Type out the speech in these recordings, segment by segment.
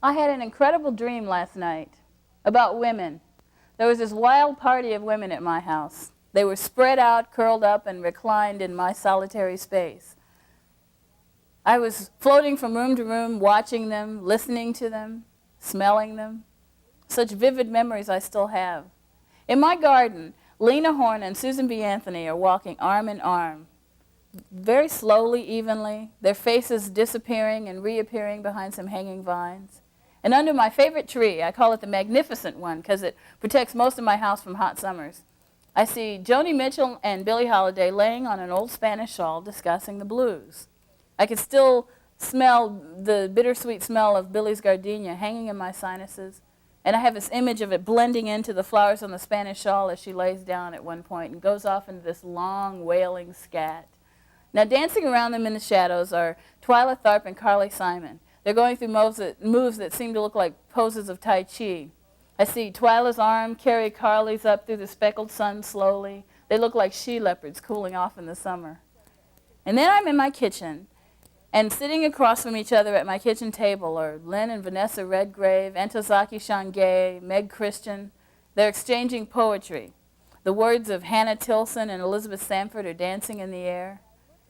I had an incredible dream last night about women. There was this wild party of women at my house. They were spread out, curled up, and reclined in my solitary space. I was floating from room to room, watching them, listening to them, smelling them. Such vivid memories I still have. In my garden, Lena Horne and Susan B. Anthony are walking arm in arm, very slowly, evenly, their faces disappearing and reappearing behind some hanging vines. And under my favorite tree, I call it the magnificent one because it protects most of my house from hot summers, I see Joni Mitchell and Billie Holiday laying on an old Spanish shawl discussing the blues. I can still smell the bittersweet smell of Billie's gardenia hanging in my sinuses, and I have this image of it blending into the flowers on the Spanish shawl as she lays down at one point and goes off into this long, wailing scat. Now, dancing around them in the shadows are Twyla Tharp and Carly Simon. They're going through moves that seem to look like poses of Tai Chi. I see Twyla's arm carry Carly's up through the speckled sun slowly. They look like she-leopards cooling off in the summer. And then I'm in my kitchen, and sitting across from each other at my kitchen table are Lynn and Vanessa Redgrave, Antozaki Shanghai, Meg Christian. They're exchanging poetry. The words of Hannah Tilson and Elizabeth Sanford are dancing in the air.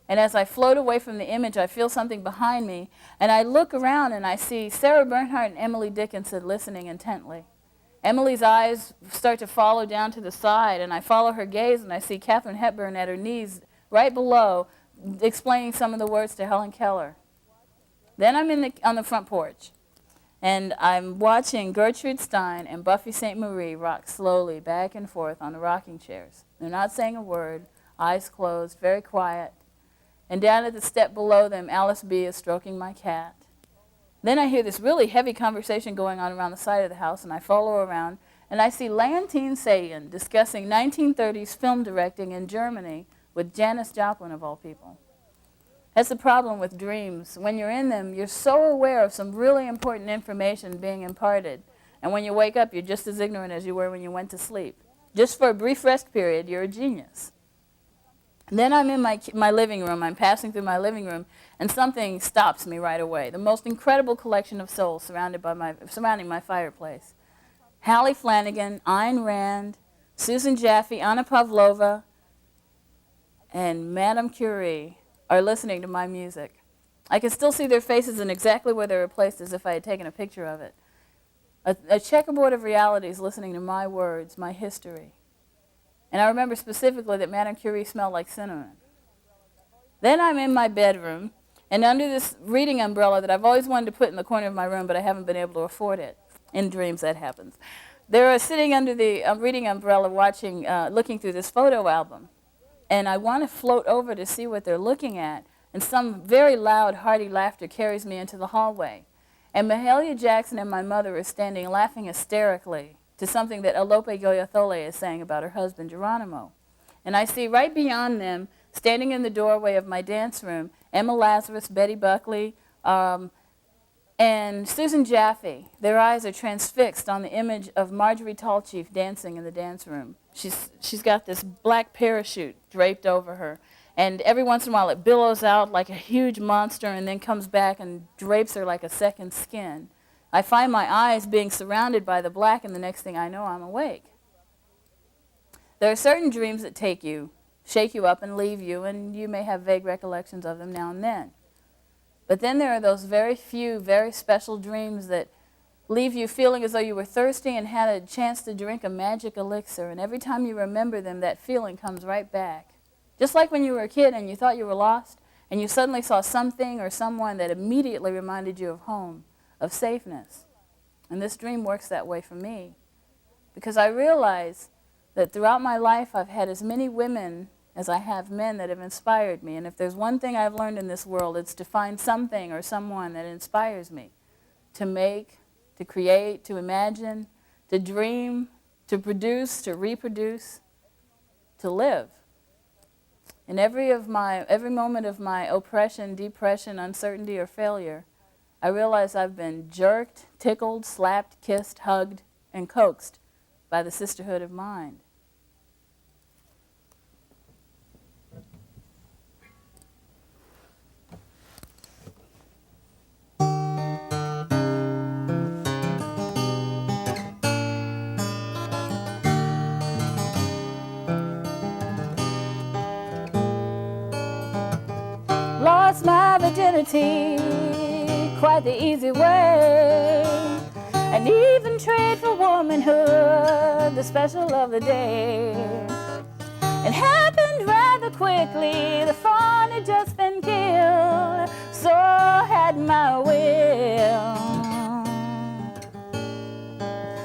And as I float away from the image, I feel something behind me, and I look around and I see Sarah Bernhardt and Emily Dickinson listening intently. Emily's eyes start to follow down to the side, and I follow her gaze, and I see Katharine Hepburn at her knees right below, explaining some of the words to Helen Keller. Then I'm on the front porch, and I'm watching Gertrude Stein and Buffy St. Marie rock slowly back and forth on the rocking chairs. They're not saying a word, eyes closed, very quiet. And down at the step below them, Alice B. is stroking my cat. Then I hear this really heavy conversation going on around the side of the house, and I follow around, and I see Leontine Sagan discussing 1930s film directing in Germany with Janis Joplin, of all people. That's the problem with dreams. When you're in them, you're so aware of some really important information being imparted, and when you wake up, you're just as ignorant as you were when you went to sleep. Just for a brief rest period, you're a genius. Then I'm in my living room. I'm passing through my living room, and something stops me right away. The most incredible collection of souls surrounding my fireplace. Hallie Flanagan, Ayn Rand, Susan Jaffe, Anna Pavlova, and Madame Curie are listening to my music. I can still see their faces and exactly where they were placed as if I had taken a picture of it. A checkerboard of realities listening to my words, my history. And I remember specifically that Madame Curie smelled like cinnamon. Then I'm in my bedroom, and under this reading umbrella that I've always wanted to put in the corner of my room, but I haven't been able to afford it. In dreams, that happens. They're sitting under the reading umbrella looking through this photo album. And I want to float over to see what they're looking at, and some very loud, hearty laughter carries me into the hallway. And Mahalia Jackson and my mother are standing laughing hysterically to something that Alope Goyathole is saying about her husband, Geronimo. And I see right beyond them, standing in the doorway of my dance room, Emma Lazarus, Betty Buckley, and Susan Jaffe. Their eyes are transfixed on the image of Marjorie Tallchief dancing in the dance room. She's got this black parachute draped over her, and every once in a while it billows out like a huge monster and then comes back and drapes her like a second skin. I find my eyes being surrounded by the black, and the next thing I know, I'm awake. There are certain dreams that take you, shake you up, and leave you, and you may have vague recollections of them now and then. But then there are those very few, very special dreams that leave you feeling as though you were thirsty and had a chance to drink a magic elixir, and every time you remember them, that feeling comes right back. Just like when you were a kid and you thought you were lost, and you suddenly saw something or someone that immediately reminded you of home, of safeness. And this dream works that way for me, because I realize that throughout my life I've had as many women as I have men that have inspired me. And if there's one thing I've learned in this world, it's to find something or someone that inspires me to make, to create, to imagine, to dream, to produce, to reproduce, to live. In every moment of my oppression, depression, uncertainty, or failure, I realize I've been jerked, tickled, slapped, kissed, hugged, and coaxed by the sisterhood of mind. lost my virginity quite the easy way, and even trade for womanhood, the special of the day. It happened rather quickly, the fawn had just been killed, so had my will.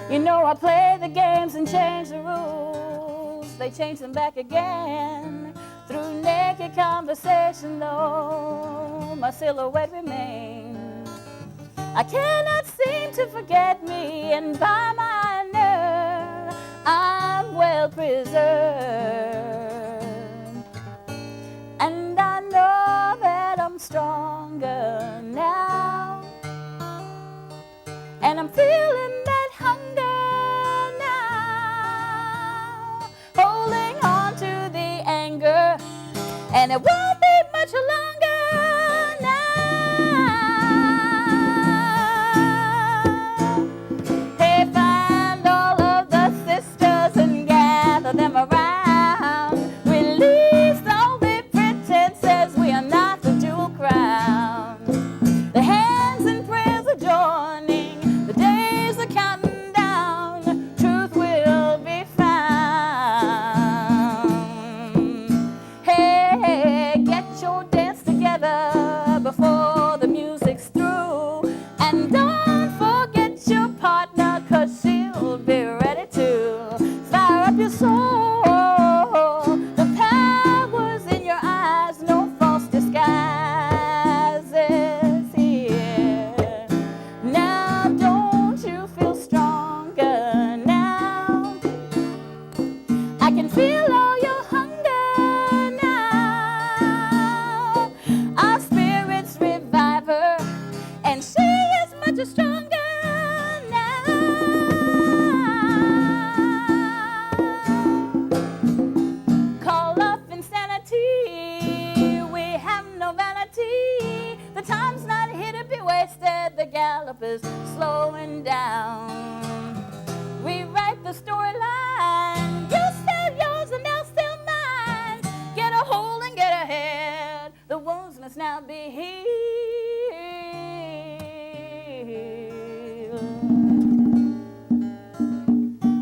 You know, I play the games and change the rules, they change them back again. Through naked conversation, though, my silhouette remains. I cannot seem to forget me, and by my nerve, I'm well preserved. And I know that I'm stronger now, and I'm feeling that hunger now, holding on to the anger, and it won't be much longer now. Hey, find all of the sisters and gather them around. Release all the pretenses, we are not the dual crown. The hands and prayers are joining, the days are counting down, truth will be found. Hey, get your dance together before the music's through, and don't forget your partner, 'cause she'll be ready to fire up your soul. The power's in your eyes, no false disguises here. Now don't you feel stronger now? I can feel all your hunger now. Our spirits revive her, and she is much stronger now. Call off insanity, we have no vanity. The time's not here to be wasted, the gallop is slowing down. Rewrite the storyline, you sell yours and I'll sell mine. Get a hold and get ahead, the wounds must now be healed.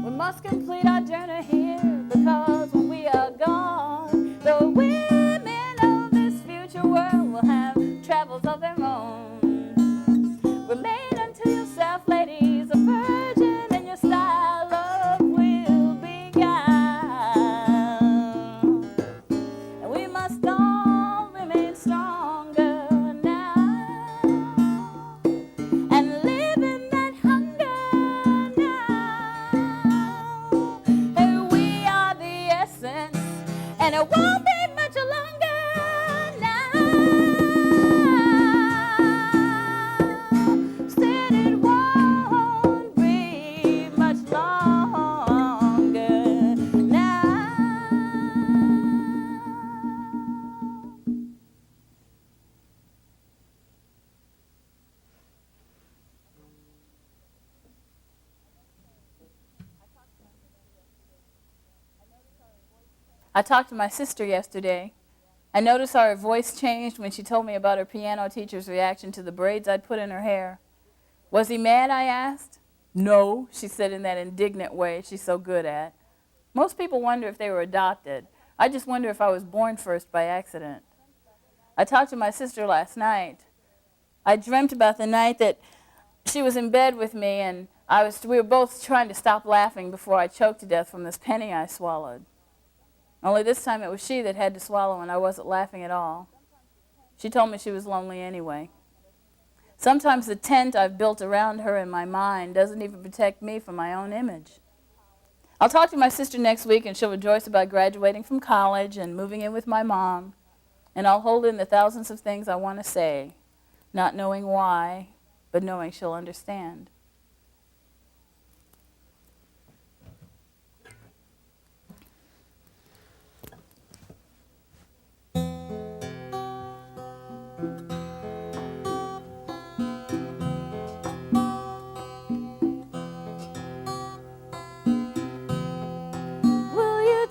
We must complete our journey here, because when we are gone, the women of this future world will have travels of their own. Remain unto yourself, ladies, a virgin, and your style of will be gone. And we must all remain stronger now, and live in that hunger now. And we are the essence, and it won't be much longer now. Said it won't be much longer now. I talked to my sister yesterday. I noticed how her voice changed when she told me about her piano teacher's reaction to the braids I'd put in her hair. Was he mad, I asked. No, she said in that indignant way she's so good at. Most people wonder if they were adopted. I just wonder if I was born first by accident. I talked to my sister last night. I dreamt about the night that she was in bed with me, and we were both trying to stop laughing before I choked to death from this penny I swallowed. Only this time it was she that had to swallow, and I wasn't laughing at all. She told me she was lonely anyway. Sometimes the tent I've built around her in my mind doesn't even protect me from my own image. I'll talk to my sister next week, and she'll rejoice about graduating from college and moving in with my mom. And I'll hold in the thousands of things I want to say, not knowing why, but knowing she'll understand.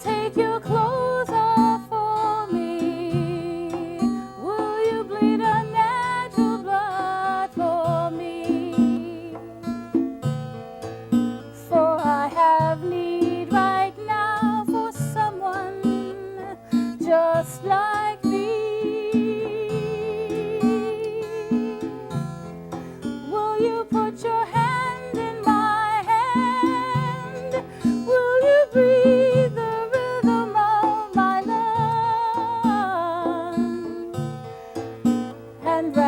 Take your clothes off for me. Will you bleed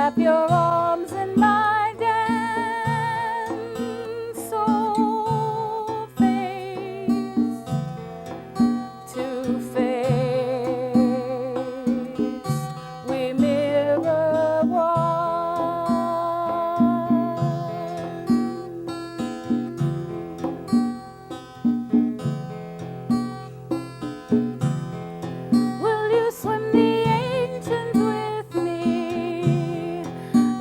wrap your arms in my dance, so face to face we mirror Will you swim the ancient with me?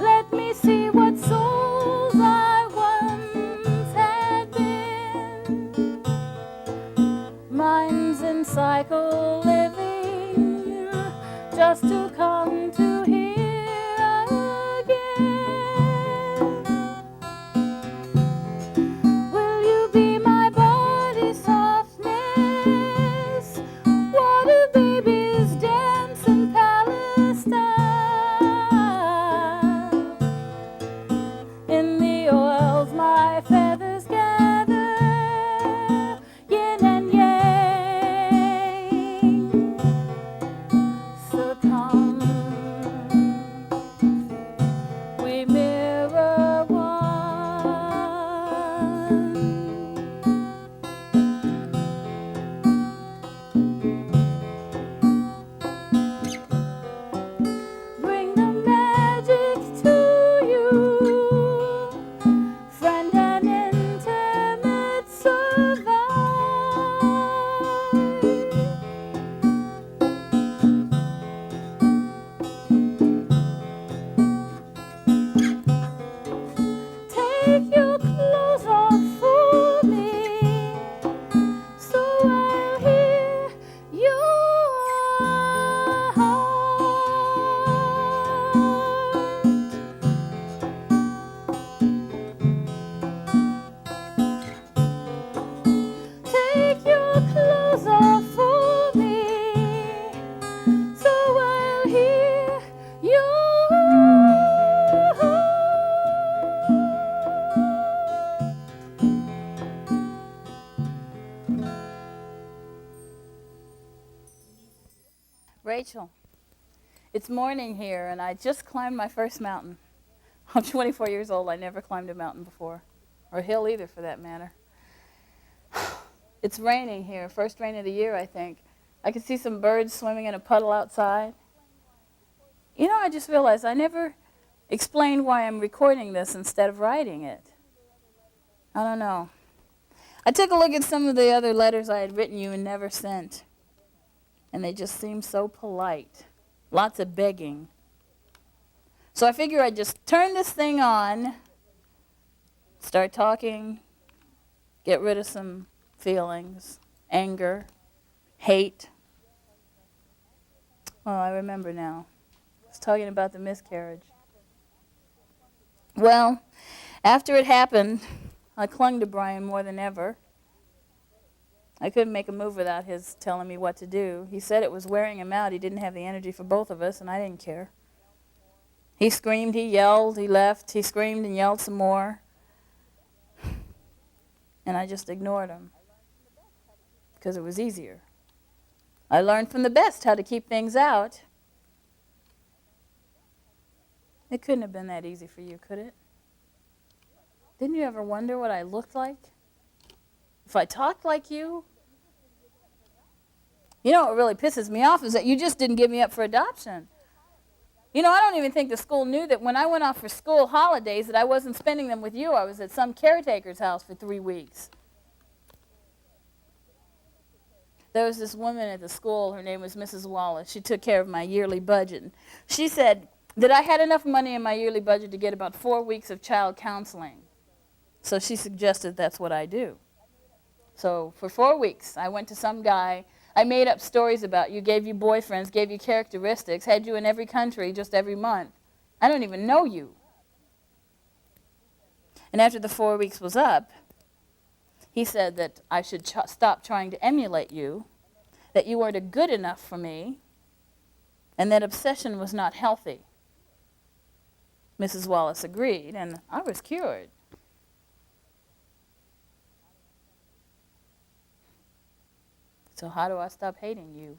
Let me see what souls I once had been. Minds in cycle living, just to come to here again. Will you be my body softness? Water babies dance in Palestine. In the oils my feathers gather, yin and yang. Succumb, we mirror one. Bring the magic to you, friend and intimate survive. Take your clothes off for me, so I'll hear your heart. Take your clothes off for me, so I'll hear your heart. Rachel, it's morning here, and I just climbed my first mountain. I'm 24 years old. I never climbed a mountain before, or a hill either, for that matter. It's raining here, first rain of the year, I think. I can see some birds swimming in a puddle outside. You know, I just realized I never explained why I'm recording this instead of writing it. I don't know. I took a look at some of the other letters I had written you and never sent, and they just seemed so polite. Lots of begging. So I figure I'd just turn this thing on, start talking, get rid of some feelings, anger, hate. Oh, I remember now. I was talking about the miscarriage. Well, after it happened, I clung to Brian more than ever. I couldn't make a move without his telling me what to do. He said it was wearing him out. He didn't have the energy for both of us, and I didn't care. He screamed, he yelled, he left. He screamed and yelled some more. And I just ignored him because it was easier. I learned from the best how to keep things out. It couldn't have been that easy for you, could it? Didn't you ever wonder what I looked like? If I talked like you? You know what really pisses me off is that you just didn't give me up for adoption. You know, I don't even think the school knew that when I went off for school holidays that I wasn't spending them with you. I was at some caretaker's house for 3 weeks. There was this woman at the school, her name was Mrs. Wallace. She took care of my yearly budget. She said that I had enough money in my yearly budget to get about 4 weeks of child counseling. So she suggested that's what I do. So for 4 weeks, I went to some guy. I made up stories about you, gave you boyfriends, gave you characteristics, had you in every country just every month. I don't even know you. And after the 4 weeks was up, he said that I should stop trying to emulate you, that you weren't good enough for me, and that obsession was not healthy. Mrs. Wallace agreed, and I was cured. So how do I stop hating you?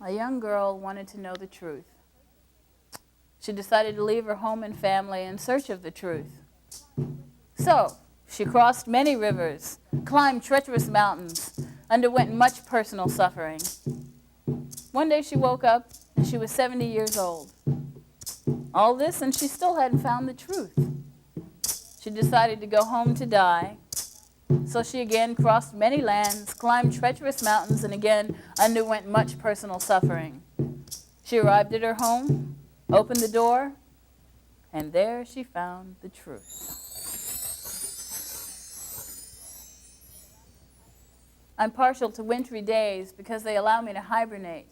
a young girl wanted to know the truth. She decided to leave her home and family in search of the truth. So, she crossed many rivers, climbed treacherous mountains, underwent much personal suffering. One day she woke up and she was 70 years old. All this and she still hadn't found the truth. She decided to go home to die. So she again crossed many lands, climbed treacherous mountains, and again underwent much personal suffering. She arrived at her home, opened the door, and there she found the truth. I'm partial to wintry days because they allow me to hibernate,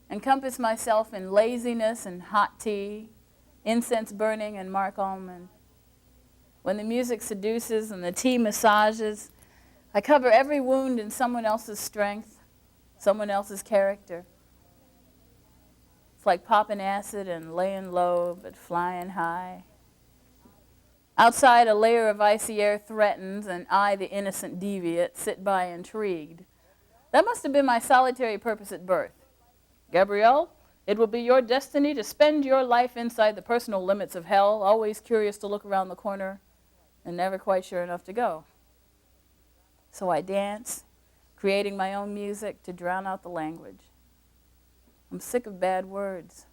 encompass myself in laziness and hot tea, incense burning and Mark Almond. When the music seduces and the tea massages, I cover every wound in someone else's strength, someone else's character. It's like popping acid and laying low but flying high. Outside, a layer of icy air threatens, and I, the innocent deviate, sit by intrigued. That must have been my solitary purpose at birth. Gabrielle, it will be your destiny to spend your life inside the personal limits of hell, always curious to look around the corner and never quite sure enough to go. So I dance, creating my own music to drown out the language. I'm sick of bad words.